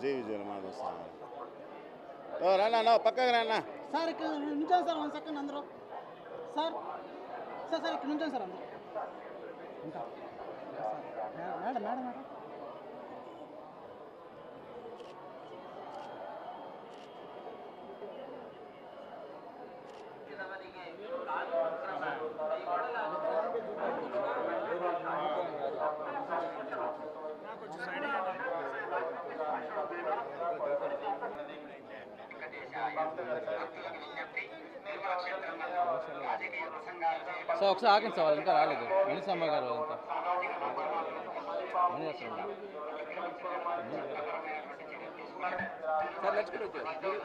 జై విజయ్ వస్తాను. రానా పక్కగా రానా సార్. ఇక్కడ నుంచోండి సార్, 1 సెకండ్ అందరూ. సార్ సార్ సార్ ఇక్కడ నుంచోండి సార్ అందరూ. ఇంకా మేడం మేడం మేడం సార్ ఒకసారి ఆగండి సార్, వాళ్ళు ఇంకా రాలేదు. మణిసమ్మ గారు అంతా సార్ నడుచుకుంటూ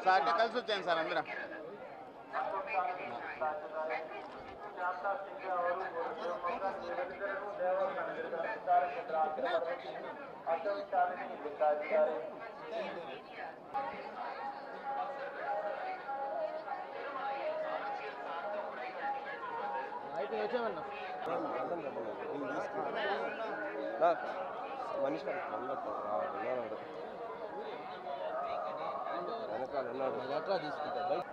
సార్ అంటే కలిసి వచ్చాను సార్ అందరం. వచ్చామన్నా మనిషి ఎట్లా తీసుకుంటా బైక్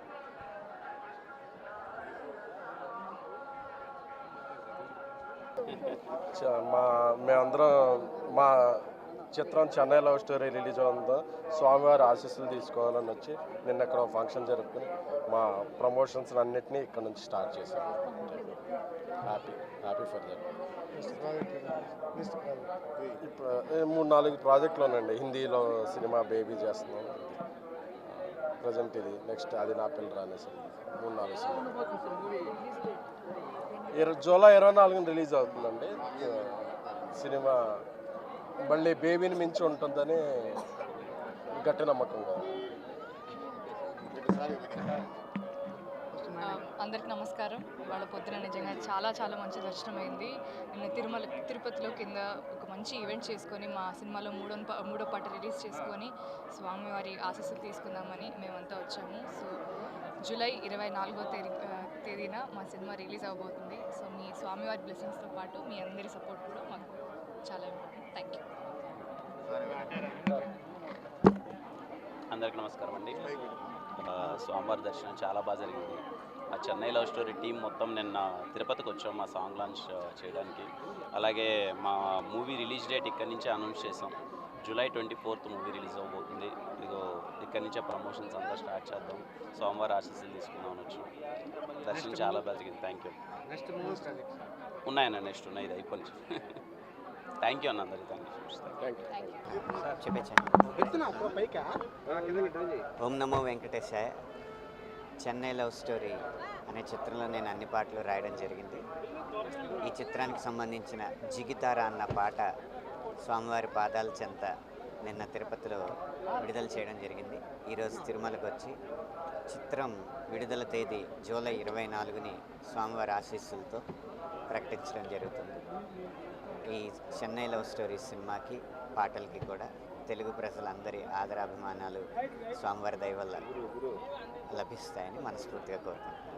మేమందరం మా చిత్రం చెన్నై లవ్ స్టోరీ రిలీజ్ అవుతుందో స్వామివారి ఆశీస్సులు తీసుకోవాలని వచ్చి నిన్న ఇక్కడ ఫంక్షన్ జరుపుకుని మా ప్రమోషన్స్ అన్నిటినీ ఇక్కడ నుంచి స్టార్ట్ చేశాం. Happy for that. ఇప్పుడు 3-4 ప్రాజెక్టులు ఉన్నాయండి. హిందీలో సినిమా బేబీ చేస్తున్నాం, ప్రజెంట్ ఇది, నెక్స్ట్ అది నా పిల్ల రానేసి 3-4 సినిమా జూలై 24న రిలీజ్ అవుతుందండి సినిమా. మళ్ళీ బేబీని మించి ఉంటుందని గట్టి నమ్మకం. అందరికి నమస్కారం. వాళ్ళ పొద్దున నిజంగా చాలా మంచి దర్శనం అయింది. నిన్న తిరుపతిలో కింద ఒక మంచి ఈవెంట్ చేసుకొని మా సినిమాలో మూడో పాట రిలీజ్ చేసుకొని స్వామివారి ఆశీస్సులు తీసుకుందామని మేమంతా వచ్చాము. సో జూలై 24వ తేదీన మా సినిమా రిలీజ్ అవబోతుంది. సో మీ స్వామివారి బ్లెస్సింగ్స్తో పాటు మీ అందరి సపోర్ట్ కూడా మాకు చాలా ఇంపార్టెంట్. Thank you. అందరికీ నమస్కారం అండి. స్వామివారి దర్శనం చాలా బాగా జరిగింది. ఆ చెన్నై లవ్ స్టోరీ టీం మొత్తం నిన్న తిరుపతికి వచ్చాం మా సాంగ్ లాంచ్ చేయడానికి. అలాగే మా మూవీ రిలీజ్ డేట్ ఇక్కడి నుంచే అనౌన్స్ చేసాం. జూలై 24th మూవీ రిలీజ్ అవ్వబోతుంది. ఇదిగో ఇక్కడి నుంచే ప్రమోషన్స్ అంతా స్టార్ట్ చేద్దాం, స్వామివారి ఆశీస్సులు తీసుకుందామని వచ్చాం. దర్శనం చాలా బాగా జరిగింది. Thank you. ఉన్నాయన్న నెక్స్ట్ ఉన్నాయి, ఇది అయిపోయి. థ్యాంక్ యూ అన్న అందరికీ. Thank you. Om Namo Venkatesaya. Chennai love story అనే చిత్రంలో నేను అన్ని పాటలు రాయడం జరిగింది. ఈ చిత్రానికి సంబంధించిన జిగితార అన్న పాట స్వామివారి పాదాల చెంత నిన్న తిరుపతిలో విడుదల చేయడం జరిగింది. ఈరోజు తిరుమలకు వచ్చి చిత్రం విడుదల తేదీ జూలై 24ని స్వామివారి ఆశీస్సులతో ప్రకటించడం జరుగుతుంది. ఈ చెన్నై లవ్ స్టోరీ సినిమాకి పాటలకి కూడా తెలుగు ప్రజలందరి ఆదరాభిమానాలు స్వామివారి దయ వల్ల లభిస్తాయని మనస్ఫూర్తిగా కోరుకుంటున్నాను.